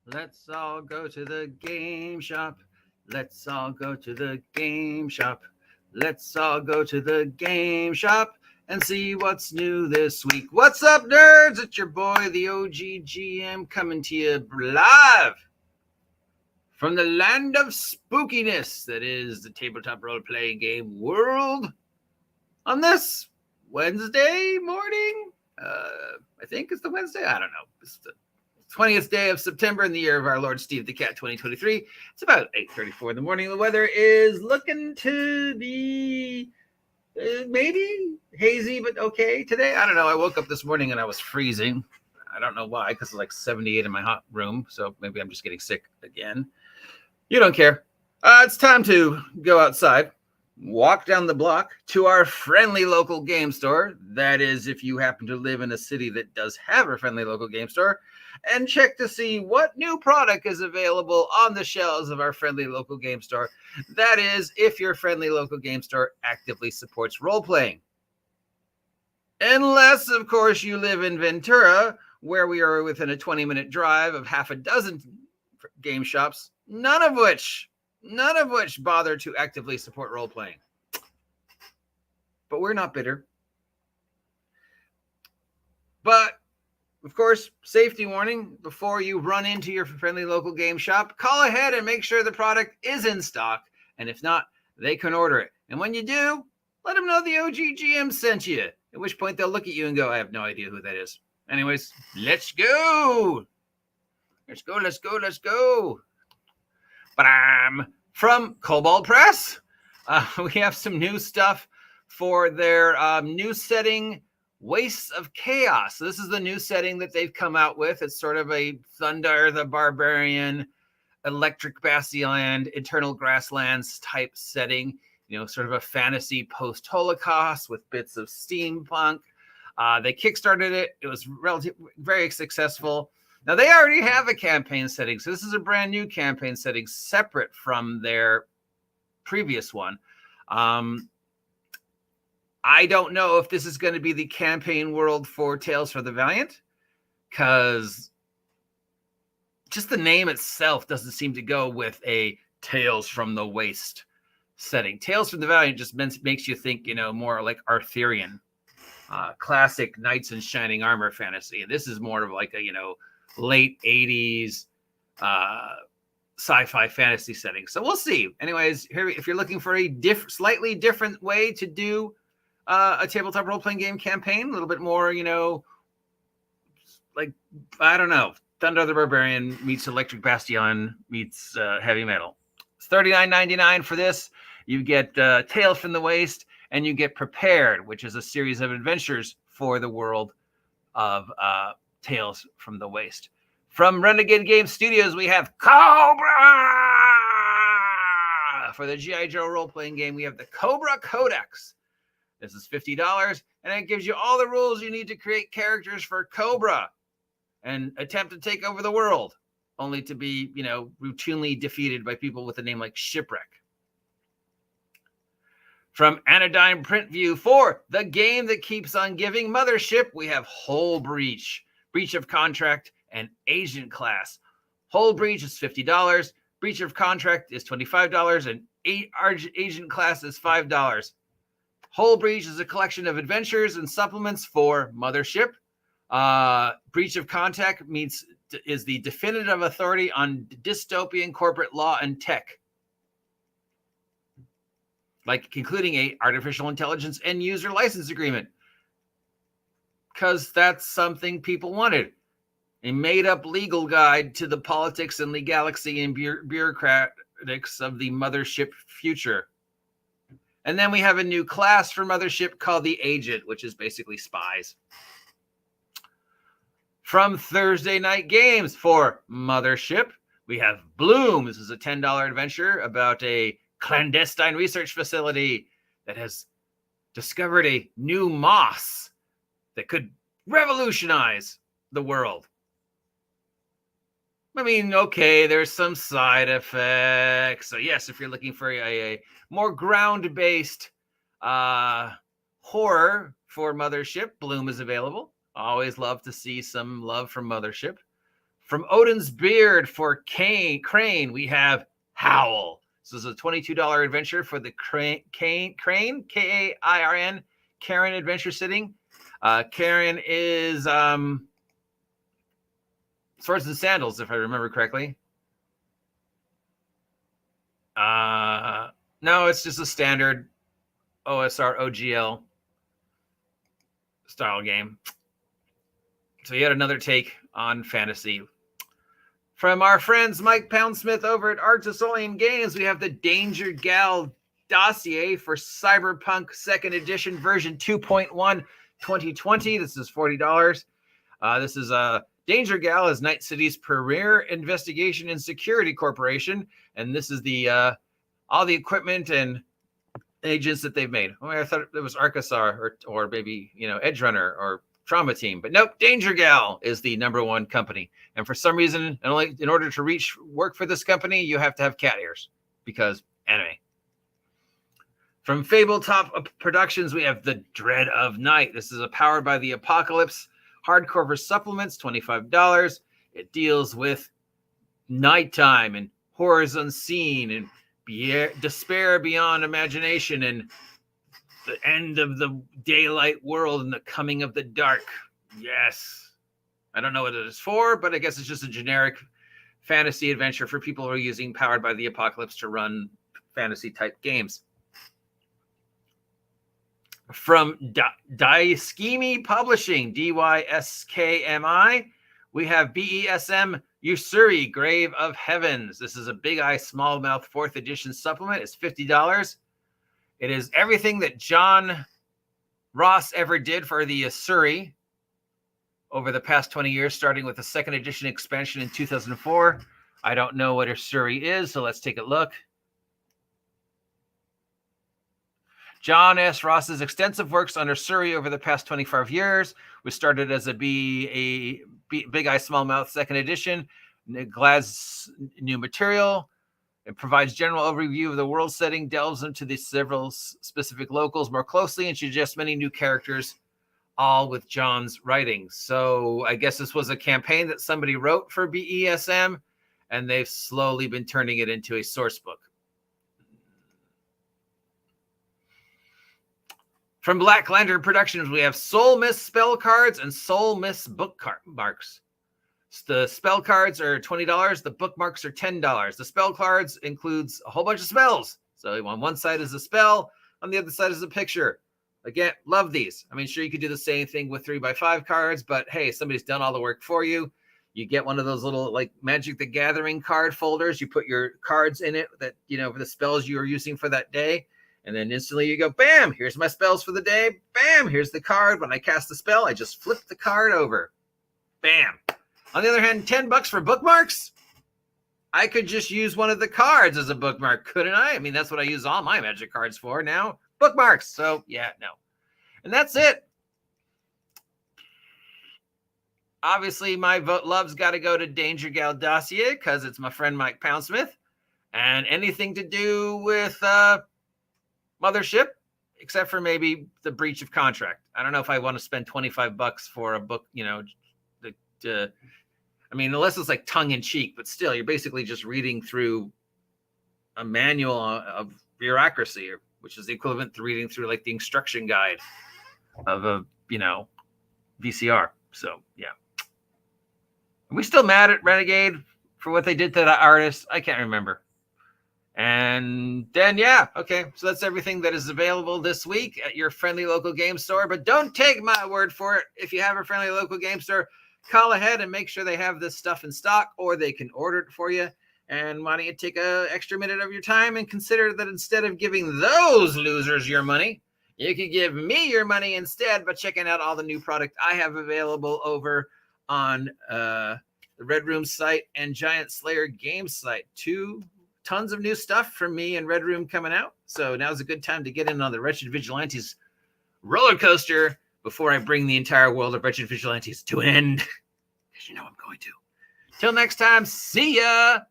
Let's all go to the game shop. Let's all go to the game shop. Let's all go to the game shop and see what's new this week. What's up, nerds? It's your boy, the OGGM, coming to you live from the land of spookiness that is the tabletop role-playing game world on this Wednesday morning. I think it's the Wednesday. I don't know. It's the 20th day of September in the year of our Lord Steve the Cat 2023. It's about 8:34 in the morning. The weather is looking to be maybe hazy, but okay today. I don't know. I woke up this morning and I was freezing. I don't know why, because it's like 78 in my hot room. So maybe I'm just getting sick again. You don't care. It's time to go outside, walk down the block to our friendly local game store. That is, if you happen to live in a city that does have a friendly local game store, and check to see what new product is available on the shelves of our friendly local game store. That is, if your friendly local game store actively supports role-playing. Unless, of course, you live in Ventura, where we are within a 20-minute drive of half a dozen game shops, none of which bother to actively support role-playing. But we're not bitter. But, of course, safety warning, before you run into your friendly local game shop, call ahead and make sure the product is in stock. And if not, they can order it. And when you do, let them know the OGGM sent you. At which point they'll look at you and go, I have no idea who that is. Anyways, let's go. Let's go, let's go, let's go. From Cobalt Press, we have some new stuff for their new setting, Wastes of Chaos. So this is the new setting that they've come out with. It's sort of a Thunder the Barbarian, Electric Bastion, Eternal Grasslands type setting. You know, sort of a fantasy post-Holocaust with bits of steampunk. They kickstarted it. It was very successful. Now, they already have a campaign setting, so this is a brand new campaign setting separate from their previous one. I don't know if this is going to be the campaign world for Tales for the Valiant, because just the name itself doesn't seem to go with a Tales from the Waste setting. Tales from the Valiant just makes you think, you know, more like Arthurian, classic knights in shining armor fantasy. And this is more of like a, you know, late 80s sci-fi fantasy setting. So we'll see. Anyways, here, if you're looking for a slightly different way to do a tabletop role-playing game campaign, a little bit more, you know, like, I don't know, Thunder the Barbarian meets Electric Bastion meets heavy metal. It's $39.99 for this. You get Tales from the Waste, and you get Prepared, which is a series of adventures for the world of Tales from the Waste. From Renegade Game Studios, we have Cobra! For the G.I. Joe role-playing game, we have the Cobra Codex. This is $50, and it gives you all the rules you need to create characters for Cobra and attempt to take over the world, only to be, you know, routinely defeated by people with a name like Shipwreck. From Anodyne Print View, for the game that keeps on giving, Mothership, we have Hull Breach, Breach of Contract, and Agent Class. Hull Breach is $50, Breach of Contract is $25, and Agent Class is $5. Hull Breach is a collection of adventures and supplements for Mothership. Breach of Contract is the definitive authority on dystopian corporate law and tech, like including a artificial intelligence and user license agreement, because that's something people wanted. A made-up legal guide to the politics and legality and bureaucratics of the Mothership future. And then we have a new class for Mothership called the Agent, which is basically spies. From Thursday Night Games, for Mothership, we have Bloom. This is a $10 adventure about a clandestine research facility that has discovered a new moss that could revolutionize the world. I mean, okay, there's some side effects. So yes, if you're looking for a more ground-based horror for Mothership, Bloom is available. Always love to see some love from Mothership. From Odin's Beard for Kane Crane, we have Howl. This is a $22 adventure for the Kane, K-A-I-R-N, Karen adventure sitting. Karen is Swords and Sandals, if I remember correctly. No, it's just a standard OSR OGL style game. So yet another take on fantasy. From our friends Mike Poundsmith over at Artisolian Games, we have the Danger Gal dossier for Cyberpunk 2nd Edition version 2.1 2020. This is $40. This is Danger Gal is Night City's premier investigation and security corporation, and this is the all the equipment and agents that they've made. I thought it was Arkansas or maybe Edge Runner or Trauma Team, but nope. Danger Gal is the _1 company, and for some reason, in order to work for this company, you have to have cat ears because anime. From Fabletop Productions, we have The Dread of Night. This is a Powered by the Apocalypse hardcover supplements, $25. It deals with nighttime and horrors unseen and despair beyond imagination and the end of the daylight world and the coming of the dark. Yes. I don't know what it is for, but I guess it's just a generic fantasy adventure for people who are using Powered by the Apocalypse to run fantasy type games. From Daiskimi Publishing, DYSKMI, we have BESM Usuri, Grave of Heavens. This is a Big Eye Small Mouth 4th edition supplement. It's $50. It is everything that John Ross ever did for the Usuri over the past 20 years, starting with the 2nd edition expansion in 2004. I don't know what Usuri is, so let's take a look. John S. Ross's extensive works on Usuri over the past 25 years, which started as a Big Eye Small Mouth 2nd edition. Glad's new material. It provides general overview of the world setting, delves into the several specific locals more closely, and suggests many new characters, all with John's writings. So I guess this was a campaign that somebody wrote for BESM, and they've slowly been turning it into a source book. From Black Lantern Productions, we have Soul Mist spell cards and Soul Mist bookmarks. The spell cards are $20. The bookmarks are $10. The spell cards includes a whole bunch of spells. So on one side is a spell, on the other side is a picture. Again, love these. I mean, sure, you could do the same thing with 3x5 cards, but hey, somebody's done all the work for you. You get one of those little like Magic the Gathering card folders. You put your cards in it that, for the spells you are using for that day. And then instantly you go, bam, here's my spells for the day. Bam, here's the card. When I cast the spell, I just flip the card over. Bam. On the other hand, $10 for bookmarks? I could just use one of the cards as a bookmark, couldn't I? I mean, that's what I use all my Magic cards for now. Bookmarks. So, yeah, no. And that's it. Obviously, my love's got to go to Danger Gal Dossier because it's my friend Mike Poundsmith. And anything to do with Mothership, except for maybe the breach of contract. I don't know if I want to spend $25 for a book, I mean, unless it's like tongue in cheek, but still, you're basically just reading through a manual of bureaucracy, which is the equivalent to reading through like the instruction guide of a, VCR. So, yeah. Are we still mad at Renegade for what they did to that artist? I can't remember. And then, yeah, okay. So that's everything that is available this week at your friendly local game store. But don't take my word for it. If you have a friendly local game store, call ahead and make sure they have this stuff in stock, or they can order it for you. And why don't you take an extra minute of your time and consider that instead of giving those losers your money, you could give me your money instead by checking out all the new product I have available over on the Red Room site and Giant Slayer Games site. Tons of new stuff from me and Red Room coming out. So now's a good time to get in on the Wretched Vigilantes roller coaster before I bring the entire world of Wretched Vigilantes to an end. Because I'm going to. Till next time, see ya!